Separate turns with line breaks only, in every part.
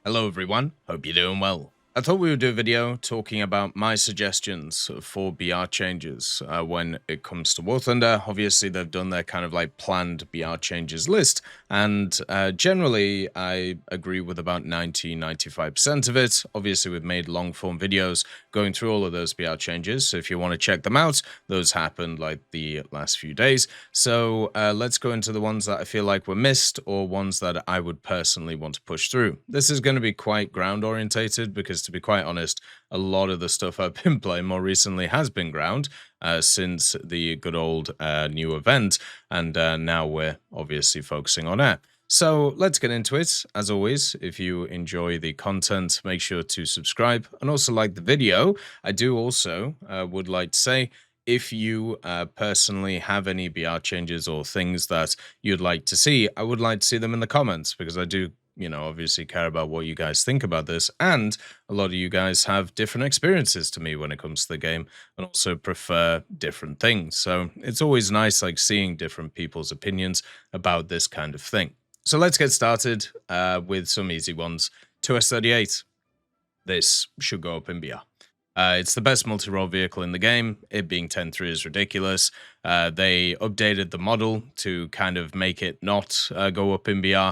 Hello everyone, hope you're doing well. I thought we would do a video talking about my suggestions for BR changes when it comes to War Thunder. Obviously, they've done their kind of like planned BR changes list, and generally, I agree with about 90-95% of it. Obviously, we've made long form videos going through all of those BR changes, so if you want to check them out, those happened like the last few days. So let's go into the ones that I feel like were missed or ones that I would personally want to push through. This is going to be quite ground orientated because, to be quite honest, a lot of the stuff I've been playing more recently has been ground since the good old new event, and now we're obviously focusing on air. So let's get into it. As always, if you enjoy the content, make sure to subscribe and also like the video. I do also would like to say, if you personally have any BR changes or things that you'd like to see, I would like to see them in the comments, because I do, obviously care about what you guys think about this. And a lot of you guys have different experiences to me when it comes to the game and also prefer different things. So it's always nice like seeing different people's opinions about this kind of thing. So let's get started with some easy ones. 2S38. This should go up in BR. It's the best multi-role vehicle in the game. It being 10.3 is ridiculous. They updated the model to kind of make it not go up in BR,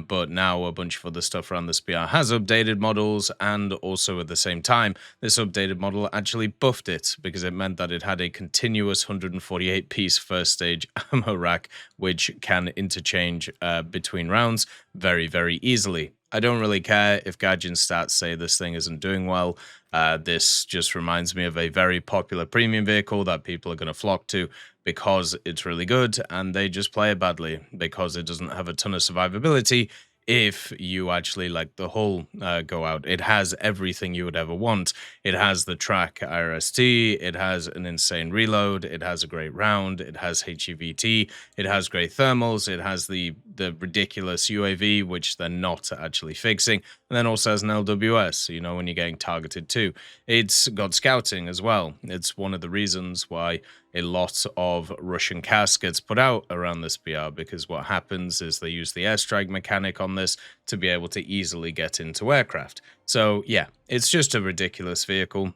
but now a bunch of other stuff around this BR has updated models, and also at the same time, this updated model actually buffed it because it meant that it had a continuous 148-piece first stage ammo rack, which can interchange between rounds very, very easily. I don't really care if Gaijin stats say this thing isn't doing well. This just reminds me of a very popular premium vehicle that people are going to flock to because it's really good, and they just play it badly because it doesn't have a ton of survivability. If you actually let the hull go out, it has everything you would ever want. It has the track IRST, it has an insane reload, it has a great round, it has HEVT, it has great thermals, it has the ridiculous UAV, which they're not actually fixing, and then also has an LWS, so you know when you're getting targeted too. It's got scouting as well. It's one of the reasons why a lot of Russian CAS gets put out around this BR, because what happens is they use the airstrike mechanic on this to be able to easily get into aircraft. So yeah, it's just a ridiculous vehicle.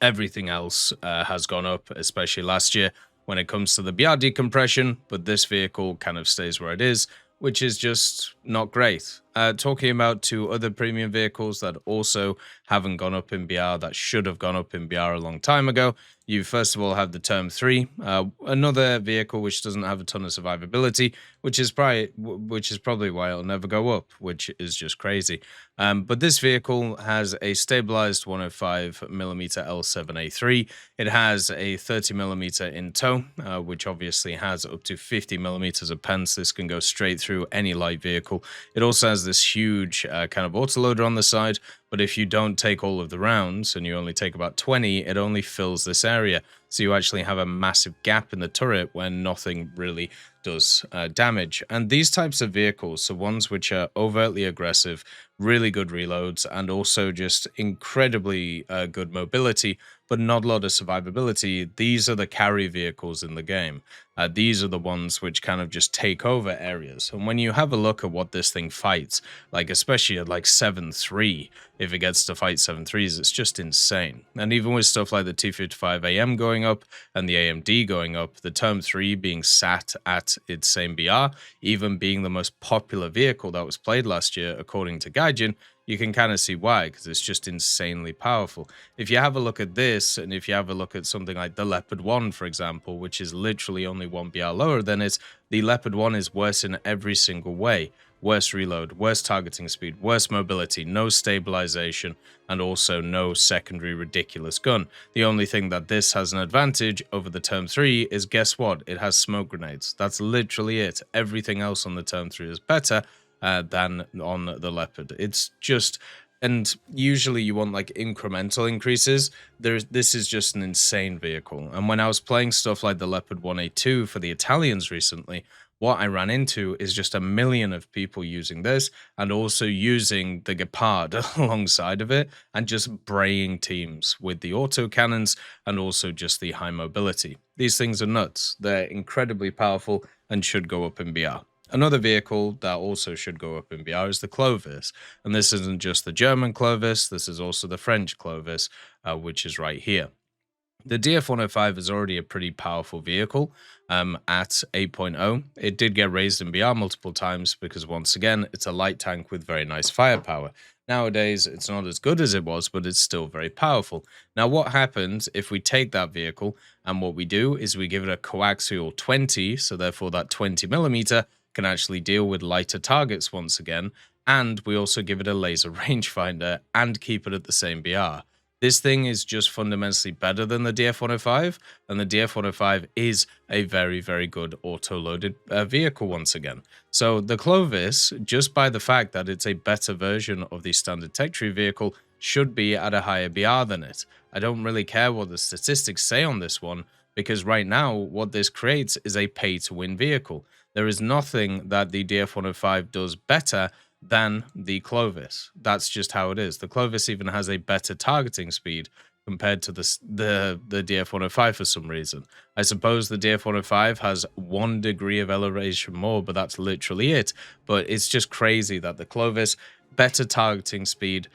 Everything else has gone up, especially last year when it comes to the BR decompression, but this vehicle kind of stays where it is, which is just not great. Talking about two other premium vehicles that also haven't gone up in BR, that should have gone up in BR a long time ago. You first of all have the Turm III, another vehicle which doesn't have a ton of survivability, which is probably why it'll never go up, which is just crazy. But this vehicle has a stabilized 105mm L7A3. It has a 30mm in tow, which obviously has up to 50mm of pence. This can go straight through any light vehicle. It also has this huge kind of autoloader on the side, but if you don't take all of the rounds and you only take about 20, it only fills this area. So you actually have a massive gap in the turret when nothing really does damage. And these types of vehicles, so ones which are overtly aggressive, really good reloads, and also just incredibly good mobility, but not a lot of survivability, these are the carry vehicles in the game. These are the ones which kind of just take over areas. And when you have a look at what this thing fights, like especially at like 7.3, if it gets to fight 7.3s, it's just insane. And even with stuff like the T55 AM going up and the AMD going up, the Turm III being sat at its same BR, even being the most popular vehicle that was played last year, according to Gaijin, you can kind of see why, because it's just insanely powerful. If you have a look at this, and if you have a look at something like the Leopard 1, for example, which is literally only 1 BR lower than it, the Leopard 1 is worse in every single way. Worse reload, worse targeting speed, worse mobility, no stabilization, and also no secondary ridiculous gun. The only thing that this has an advantage over the Turm III is, guess what? It has smoke grenades. That's literally it. Everything else on the Turm III is better than on the Leopard. It's just, and usually you want like incremental increases. This is just an insane vehicle. And when I was playing stuff like the Leopard 1A2 for the Italians recently, what I ran into is just a million of people using this and also using the Gepard alongside of it and just braying teams with the autocannons and also just the high mobility. These things are nuts. They're incredibly powerful and should go up in BR. Another vehicle that also should go up in BR is the CLOVIS. And this isn't just the German CLOVIS, this is also the French CLOVIS, which is right here. The DF-105 is already a pretty powerful vehicle at 8.0. It did get raised in BR multiple times because, once again, it's a light tank with very nice firepower. Nowadays, it's not as good as it was, but it's still very powerful. Now, what happens if we take that vehicle and what we do is we give it a coaxial 20, so therefore that 20mm can actually deal with lighter targets once again, and we also give it a laser rangefinder and keep it at the same BR. This thing is just fundamentally better than the DF-105, and the DF-105 is a very, very good auto-loaded vehicle once again. So the CLOVIS, just by the fact that it's a better version of the standard tech tree vehicle, should be at a higher BR than it. I don't really care what the statistics say on this one, because right now what this creates is a pay-to-win vehicle. There is nothing that the DF-105 does better than the CLOVIS. That's just how it is. The CLOVIS even has a better targeting speed compared to the DF-105 for some reason. I suppose the DF-105 has 1 degree of elevation more, but that's literally it. But it's just crazy that the CLOVIS, better targeting speed,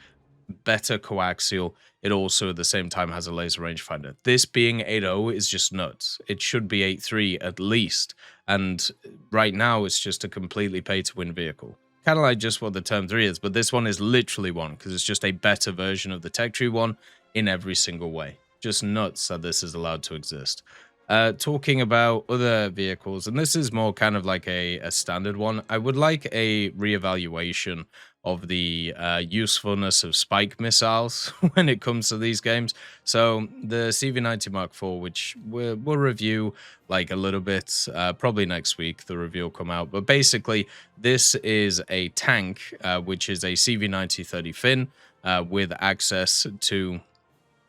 better coaxial, it also at the same time has a laser rangefinder. This being 8.0 is just nuts. It should be 8.3 at least. And right now it's just a completely pay-to-win vehicle. Kind of like just what the Turm III is, but this one is literally one because it's just a better version of the tech tree one in every single way. Just nuts that this is allowed to exist. Talking about other vehicles, and this is more kind of like a standard one, I would like a reevaluation of the usefulness of spike missiles when it comes to these games. So the CV90 Mark IV, which we'll review like a little bit, probably next week, the review will come out. But basically, this is a tank, which is a CV90 30 fin with access to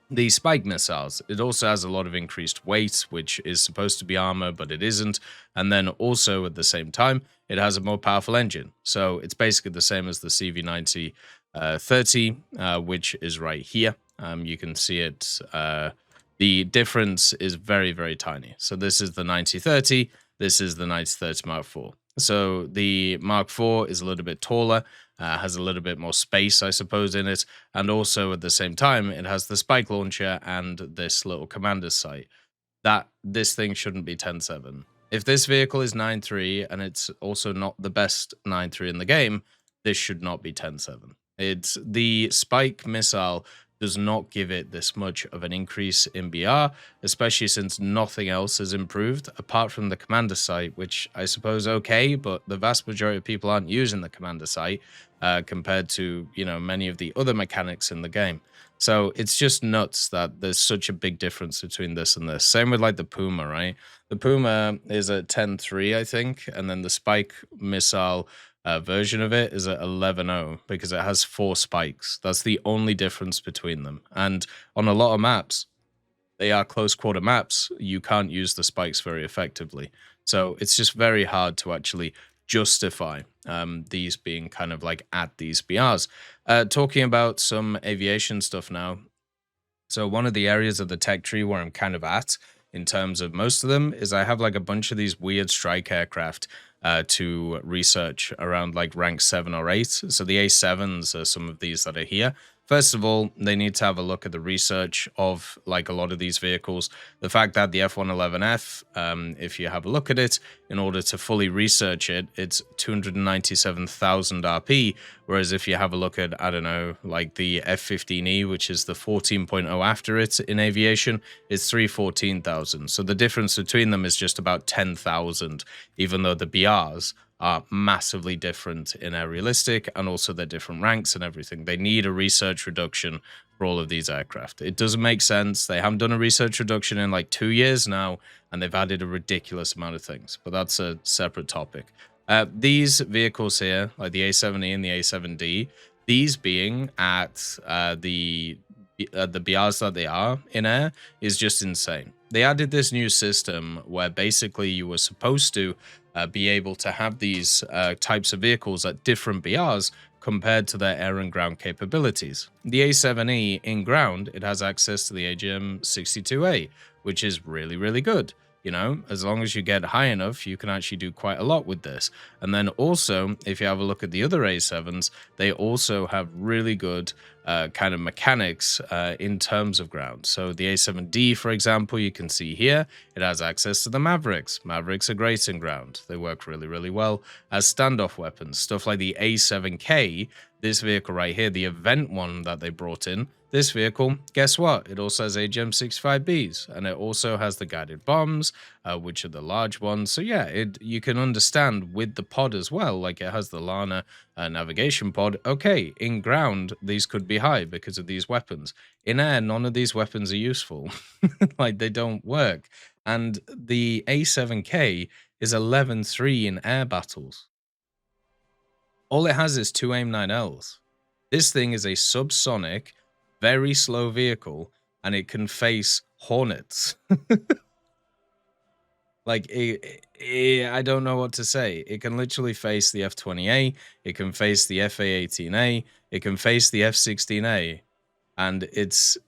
the spike missiles. It also has a lot of increased weight, which is supposed to be armor, but it isn't. And then also at the same time, it has a more powerful engine. So it's basically the same as the CV90 30, which is right here. You can see it. The difference is very, very tiny. So this is the 9030. This is the 9030 Mark IV. So the Mark IV is a little bit taller, has a little bit more space, I suppose, in it. And also at the same time, it has the spike launcher and this little commander's sight. This thing shouldn't be 10.7. If this vehicle is 9.3 and it's also not the best 9.3 in the game, this should not be 10.7. It's the spike missile does not give it this much of an increase in BR, especially since nothing else has improved apart from the commander sight, which I suppose okay, but the vast majority of people aren't using the commander sight compared to, you know, many of the other mechanics in the game. So it's just nuts that there's such a big difference between this and this. Same with like the Puma, right? The Puma is at 10.3, I think, and then the spike missile version of it is at 11.0 because it has 4 spikes. That's the only difference between them. And on a lot of maps, they are close quarter maps. You can't use the spikes very effectively. So it's just very hard to actually justify these being kind of like at these BRs. Talking about some aviation stuff now. So one of the areas of the tech tree where I'm kind of at in terms of most of them is I have like a bunch of these weird strike aircraft to research around like rank 7 or 8. So the A7s are some of these that are here. First of all, they need to have a look at the research of like a lot of these vehicles. The fact that the F111F, if you have a look at it, in order to fully research it, it's 297,000 RP. Whereas if you have a look at, I don't know, like the F15E, which is the 14.0 after it in aviation, it's 314,000. So the difference between them is just about 10,000, even though the BRs are massively different in aerialistic and also their different ranks and everything. They need a research reduction for all of these aircraft. It doesn't make sense. They haven't done a research reduction in like 2 years now, and they've added a ridiculous amount of things, but that's a separate topic. These vehicles here, like the A7E and the A7D, these being at the BRs that they are in air is just insane. They added this new system where basically you were supposed to be able to have these types of vehicles at different BRs compared to their air and ground capabilities. The A7E in ground, it has access to the AGM-62A, which is really, really good. You know, as long as you get high enough, you can actually do quite a lot with this. And then also, if you have a look at the other A7s, they also have really good kind of mechanics in terms of ground. So the A7D, for example, you can see here, it has access to the Mavericks. Mavericks are great in ground. They work really, really well as standoff weapons. Stuff like the A7K, this vehicle right here, the event one that they brought in, this vehicle, guess what? It also has AGM-65Bs, and it also has the guided bombs, which are the large ones. So yeah, you can understand with the pod as well, like it has the Lana navigation pod. Okay, in ground, these could be high because of these weapons. In air, none of these weapons are useful. Like, they don't work. And the A7K is 11-3 in air battles. All it has is 2 AIM-9Ls. This thing is a subsonic, very slow vehicle, and it can face Hornets. Like, I don't know what to say. It can literally face the F-20A, it can face the FA-18A, it can face the F-16A, and it's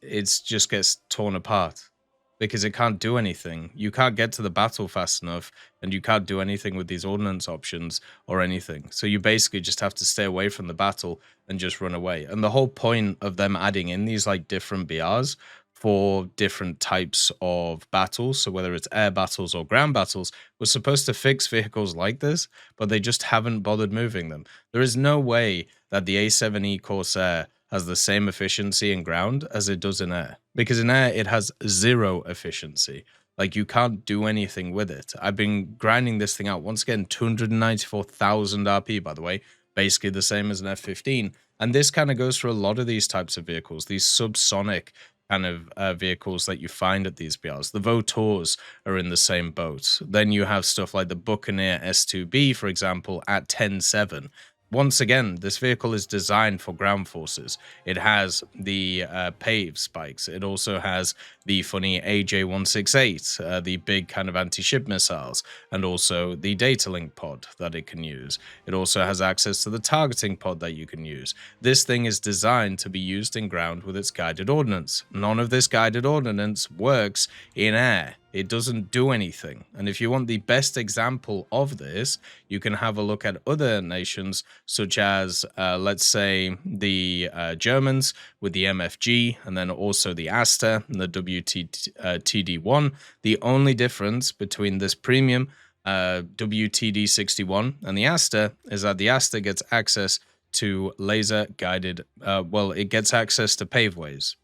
just gets torn apart because it can't do anything. You can't get to the battle fast enough, and you can't do anything with these ordnance options or anything. So you basically just have to stay away from the battle and just run away. And the whole point of them adding in these like different BRs for different types of battles, so whether it's air battles or ground battles, was supposed to fix vehicles like this, but they just haven't bothered moving them. There is no way that the A7E Corsair has the same efficiency in ground as it does in air, because in air it has 0 efficiency. Like, you can't do anything with it. I've been grinding this thing out. Once again, 294,000 RP, by the way, basically the same as an F-15. And this kind of goes for a lot of these types of vehicles, these subsonic kind of vehicles that you find at these BRs. The Votors are in the same boat. Then you have stuff like the Buccaneer S2B, for example, at 10.7. Once again, this vehicle is designed for ground forces. It has the PAVE spikes. It also has the funny AJ-168, the big kind of anti-ship missiles, and also the data link pod that it can use. It also has access to the targeting pod that you can use. This thing is designed to be used in ground with its guided ordnance. None of this guided ordnance works in air. It doesn't do anything. And if you want the best example of this, you can have a look at other nations, such as, let's say, the Germans with the MFG, and then also the Aster and the WTD-1. The only difference between this premium WTD-61 and the Aster is that the Aster gets access to laser guided, it gets access to paveways.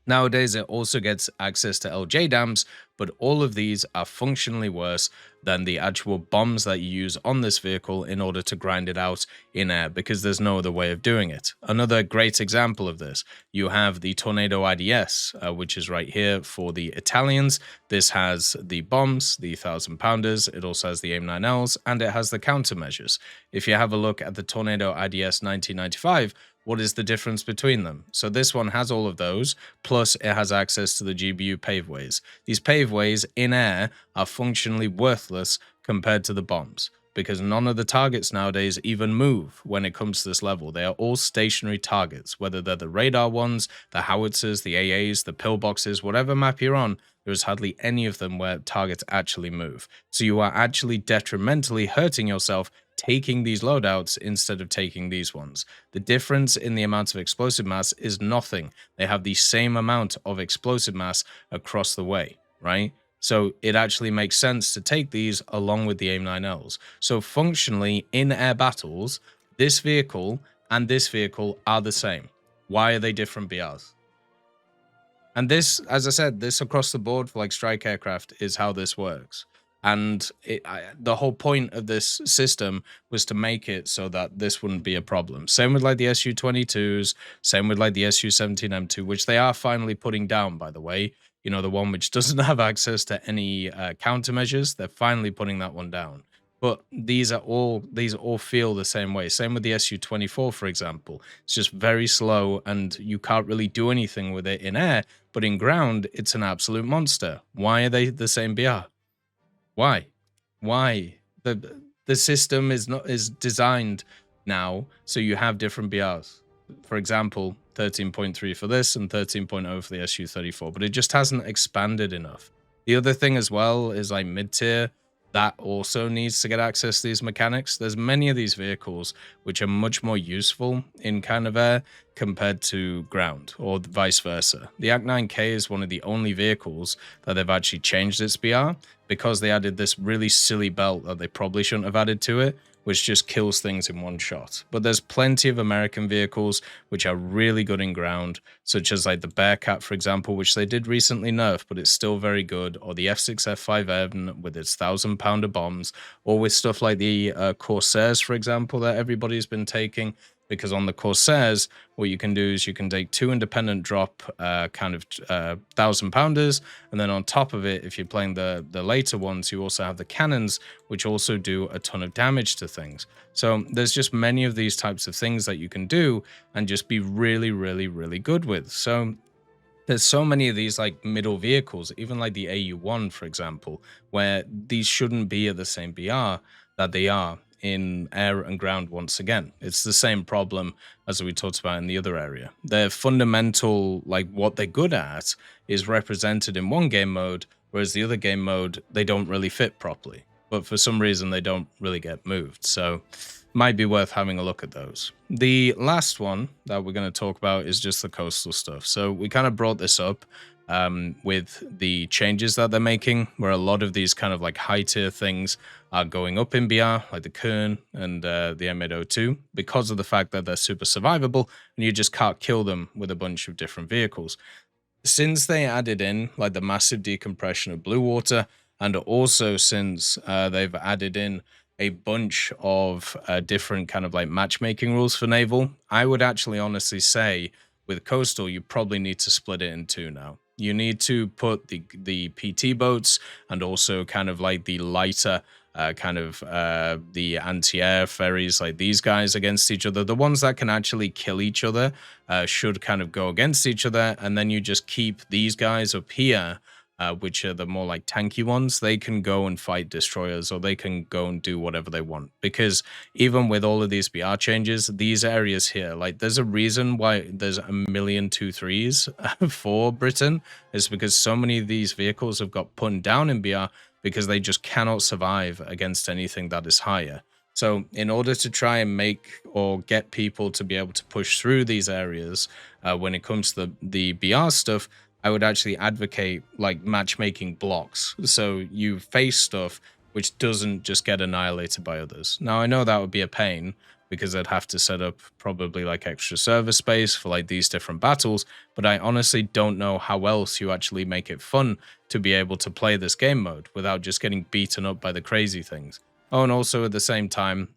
Nowadays, it also gets access to LJ dams, but all of these are functionally worse than the actual bombs that you use on this vehicle in order to grind it out in air, because there's no other way of doing it. Another great example of this, you have the Tornado IDS, which is right here for the Italians. This has the bombs, the 1,000-pounders, it also has the AIM-9Ls, and it has the countermeasures. If you have a look at the Tornado IDS 1995, what is the difference between them? So this one has all of those, plus it has access to the GBU paveways. These paveways in air are functionally worthless compared to the bombs, because none of the targets nowadays even move when it comes to this level. They are all stationary targets, whether they're the radar ones, the howitzers, the AAs, the pillboxes, whatever map you're on, there's hardly any of them where targets actually move. So you are actually detrimentally hurting yourself taking these loadouts instead of taking these ones. The difference in the amount of explosive mass is nothing. They have the same amount of explosive mass across the way, right? So it actually makes sense to take these along with the AIM-9Ls. So functionally, in air battles, this vehicle and this vehicle are the same. Why are they different BRs? And this, as I said, this across the board for like strike aircraft is how this works. And the whole point of this system was to make it so that this wouldn't be a problem. Same with like the Su-22s, same with like the Su-17M2, which they are finally putting down, by the way. You know, the one which doesn't have access to any countermeasures, they're finally putting that one down. But these all feel the same way. Same with the Su-24, for example. It's just very slow, and you can't really do anything with it in air. But in ground, it's an absolute monster. Why are they the same BR? Why? The system is designed now so you have different BRs. For example, 13.3 for this and 13.0 for the Su-34, but it just hasn't expanded enough. The other thing as well is like mid-tier, that also needs to get access to these mechanics. There's many of these vehicles which are much more useful in kind of air compared to ground, or vice versa. The Ac-9K is one of the only vehicles that they've actually changed its BR because they added this really silly belt that they probably shouldn't have added to it, which just kills things in one shot. But there's plenty of American vehicles which are really good in ground, such as like the Bearcat, for example, which they did recently nerf, but it's still very good, or the F6 F5M with its 1,000-pounder bombs, or with stuff like the Corsairs, for example, that everybody's been taking. Because on the Corsairs, what you can do is you can take 2 independent drop 1,000-pounders, and then on top of it, if you're playing the later ones, you also have the cannons, which also do a ton of damage to things. So there's just many of these types of things that you can do and just be really, really, really good with. So there's so many of these like middle vehicles, even like the AU-1, for example, where these shouldn't be at the same BR that they are in air and ground. Once again, it's the same problem as we talked about in the other area. Their fundamental, like what they're good at, is represented in one game mode, whereas the other game mode, they don't really fit properly. But for some reason, they don't really get moved. So might be worth having a look at those. The last one that we're going to talk about is just the coastal stuff. So we kind of brought this up with the changes that they're making, where a lot of these kind of like high tier things are going up in BR, like the Kern and the M802, because of the fact that they're super survivable and you just can't kill them with a bunch of different vehicles. Since they added in like the massive decompression of blue water, and also since they've added in a bunch of different kind of like matchmaking rules for naval, I would actually honestly say with coastal, you probably need to split it in two now. You need to put the PT boats and also kind of like the lighter the anti-air ferries, like these guys, against each other. The ones that can actually kill each other should kind of go against each other, and then you just keep these guys up here, which are the more like tanky ones. They can go and fight destroyers, or they can go and do whatever they want. Because even with all of these BR changes, these areas here, like there's a reason why there's a million 2-3s for Britain, is because so many of these vehicles have got put down in BR because they just cannot survive against anything that is higher. So in order to try and make or get people to be able to push through these areas, when it comes to the BR stuff, I would actually advocate like matchmaking blocks. So you face stuff which doesn't just get annihilated by others. Now, I know that would be a pain because I'd have to set up probably like extra server space for like these different battles, but I honestly don't know how else you actually make it fun to be able to play this game mode without just getting beaten up by the crazy things. Oh, and also at the same time,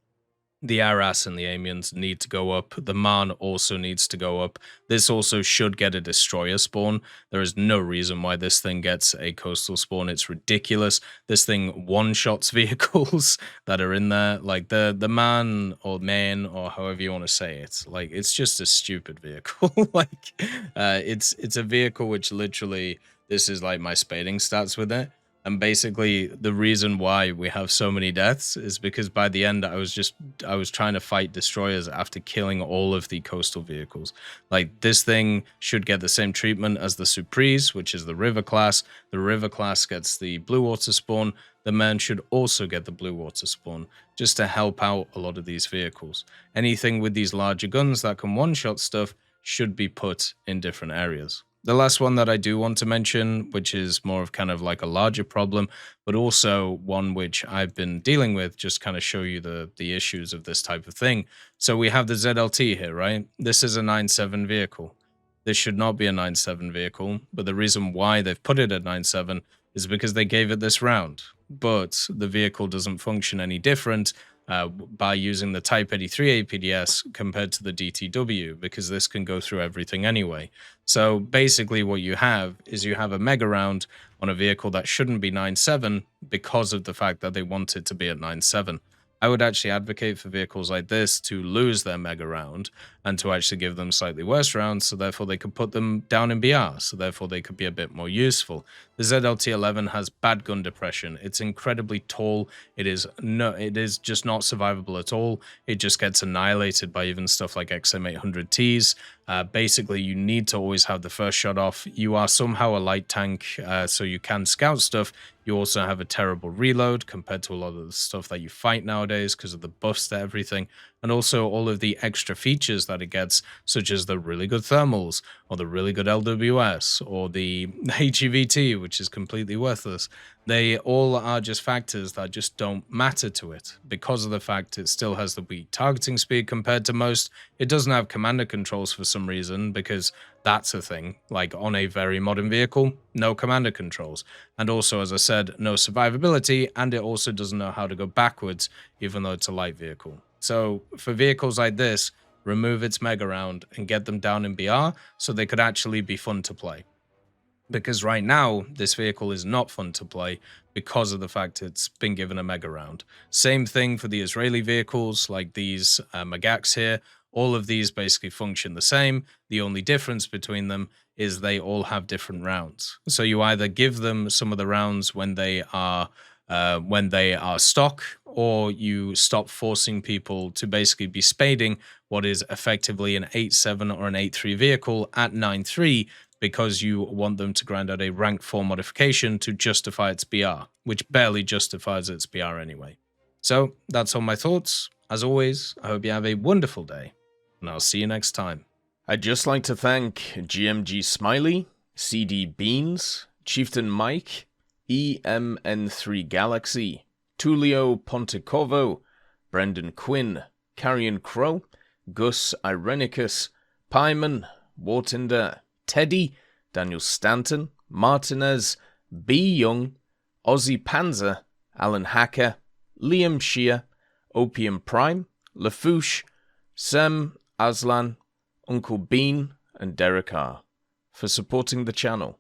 the Aras and the Amiens need to go up. The Marne also needs to go up. This also should get a destroyer spawn. There is no reason why this thing gets a coastal spawn. It's ridiculous. This thing one-shots vehicles that are in there. Like the Man or Main, or however you want to say it. Like, it's just a stupid vehicle. Like, it's a vehicle which literally, this is like my spading stats with it. And basically, the reason why we have so many deaths is because by the end, I was trying to fight destroyers after killing all of the coastal vehicles. Like, this thing should get the same treatment as the Surprise, which is the River class. The River class gets the blue water spawn. The Man should also get the blue water spawn, just to help out a lot of these vehicles. Anything with these larger guns that can one-shot stuff should be put in different areas. The last one that I do want to mention, which is more of kind of like a larger problem, but also one which I've been dealing with, just kind of show you the issues of this type of thing. So we have the ZLT here, right? This is a 9.7 vehicle. This should not be a 9.7 vehicle, but the reason why they've put it at 9.7 is because they gave it this round. But the vehicle doesn't function any different by using the Type 83 APDS compared to the DTW, because this can go through everything anyway. So basically what you have is you have a mega round on a vehicle that shouldn't be 9.7 because of the fact that they want it to be at 9.7. I would actually advocate for vehicles like this to lose their mega round and to actually give them slightly worse rounds, so therefore they could put them down in BR, so therefore they could be a bit more useful. The ZLT-11 has bad gun depression. It's incredibly tall. It is just not survivable at all. It just gets annihilated by even stuff like XM800Ts. Basically, you need to always have the first shot off. You are somehow a light tank, so you can scout stuff. You also have a terrible reload compared to a lot of the stuff that you fight nowadays because of the buffs to everything, and also all of the extra features that it gets, such as the really good thermals, or the really good LWS, or the HEVT, which is completely worthless. They all are just factors that just don't matter to it because of the fact it still has the weak targeting speed compared to most. It doesn't have commander controls for some reason, because that's a thing. Like on a very modern vehicle, no commander controls. And also, as I said, no survivability, and it also doesn't know how to go backwards, even though it's a light vehicle. So for vehicles like this, remove its mega round and get them down in BR so they could actually be fun to play. Because right now, this vehicle is not fun to play because of the fact it's been given a mega round. Same thing for the Israeli vehicles, like these Magaks here. All of these basically function the same. The only difference between them is they all have different rounds. So you either give them some of the rounds when they are stock, or you stop forcing people to basically be spading what is effectively an 8.7 or an 8.3 vehicle at 9.3, because you want them to grind out a rank 4 modification to justify its BR, which barely justifies its BR anyway. So that's all my thoughts. As always, I hope you have a wonderful day, and I'll see you next time.
I'd just like to thank GMG Smiley, CD Beans, Chieftain Mike, EMN3 Galaxy, Tulio Pontecorvo, Brendan Quinn, Carrion Crow, Gus Irenicus, Pyman, Wartinder, Teddy, Daniel Stanton, Martinez, B. Young, Ozzy Panzer, Alan Hacker, Liam Shear, Opium Prime, Lafouche, Sem, Aslan, Uncle Bean, and Derek R. for supporting the channel.